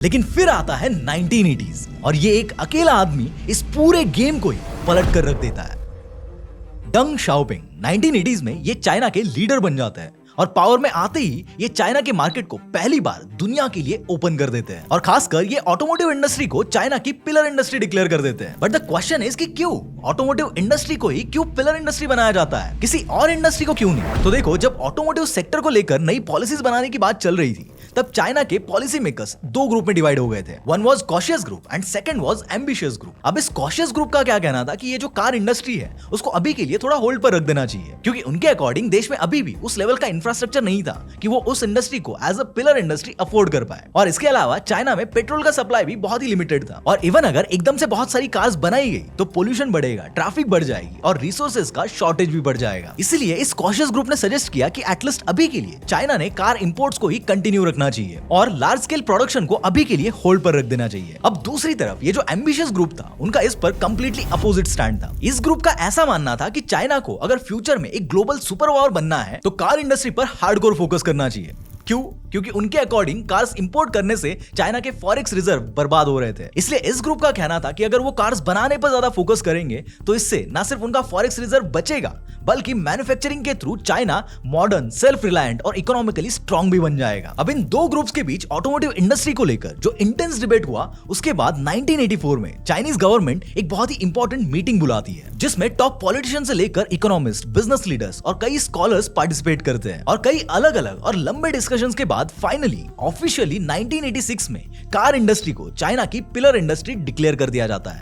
लेकिन फिर आता है 1980s और ये एक अकेला आदमी इस पूरे गेम को ही पलट कर रख देता है। डंग शाओपिंग 1980s में ये चाइना के लीडर बन जाते हैं और पावर में आते ही ये चाइना के मार्केट को पहली बार दुनिया के लिए ओपन कर देते हैं और खासकर ये ऑटोमोटिव इंडस्ट्री को चाइना की पिलर इंडस्ट्री डिक्लेयर कर देते हैं। बट द क्वेश्चन इज कि क्यों ऑटोमोटिव इंडस्ट्री को ही क्यों पिलर इंडस्ट्री बनाया जाता है, किसी और इंडस्ट्री को क्यों नहीं? तो देखो, जब ऑटोमोटिव सेक्टर को लेकर नई पॉलिसीज बनाने की बात चल रही थी तब चाइना के पॉलिसी मेकर्स दो ग्रुप में डिवाइड हो गए थे। One was cautious group and second was ambitious group. अब इस कॉशियस ग्रुप का क्या कहना था कि ये जो कार इंडस्ट्री है उसको अभी के लिए थोड़ा होल्ड पर रख देना चाहिए, क्योंकि उनके अकॉर्डिंग देश में अभी भी उस लेवल का इंफ्रास्ट्रक्चर नहीं था कि वो उस इंडस्ट्री को as a pillar industry afford कर पाए। और इसके अलावा चाइना में पेट्रोल का सप्लाई भी बहुत ही लिमिटेड था और इवन अगर एकदम से बहुत सारी कार्स बनाई गई तो पोल्यूशन बढ़ेगा, ट्रैफिक बढ़ जाएगी और रिसोर्सेज का शॉर्टेज भी बढ़ जाएगा। इसलिए इस कॉशियस ग्रुप ने सजेस्ट किया कि एटलीस्ट अभी के लिए चाइना ने कार इंपोर्ट्स को ही कंटिन्यू रखना चाहिए और लार्ज स्केल प्रोडक्शन को अभी के लिए होल्ड पर रख देना चाहिए। अब दूसरी तरफ ये जो एम्बिशियस ग्रुप था उनका इस पर कंप्लीटली अपोजिट स्टैंड था। इस ग्रुप का ऐसा मानना था कि चाइना को अगर फ्यूचर में एक ग्लोबल सुपर पावर बनना है तो कार इंडस्ट्री पर हार्डकोर फोकस करना चाहिए। क्यों? क्योंकि उनके अकॉर्डिंग कार्स इंपोर्ट करने से चाइना के फॉरेक्स रिजर्व बर्बाद हो रहे थे। इसलिए इस ग्रुप का कहना था कि अगर वो कार्स बनाने पर ज्यादा फोकस करेंगे तो इससे न सिर्फ उनका फॉरेक्स रिजर्व बचेगा बल्कि मैन्युफैक्चरिंग के through China modern, self reliant और इकोनॉमिकली स्ट्रॉन्ग भी बन जाएगा। अब इन दो ग्रुप्स के बीच ऑटोमोटिव इंडस्ट्री को लेकर जो इंटेंस डिबेट हुआ उसके बाद 1984 में चाइनीज गवर्नमेंट एक बहुत ही इंपॉर्टेंट मीटिंग बुलाती है जिसमें टॉप पॉलिटिशियन से लेकर इकोनॉमिस्ट, बिजनेस लीडर्स और कई स्कॉलर्स पार्टिसिपेट करते हैं और कई अलग अलग और लंबे डिस्कशंस के बाद फाइनली ऑफिशियली 1986 में कार इंडस्ट्री को चाइना की पिलर इंडस्ट्री डिक्लेयर कर दिया जाता है।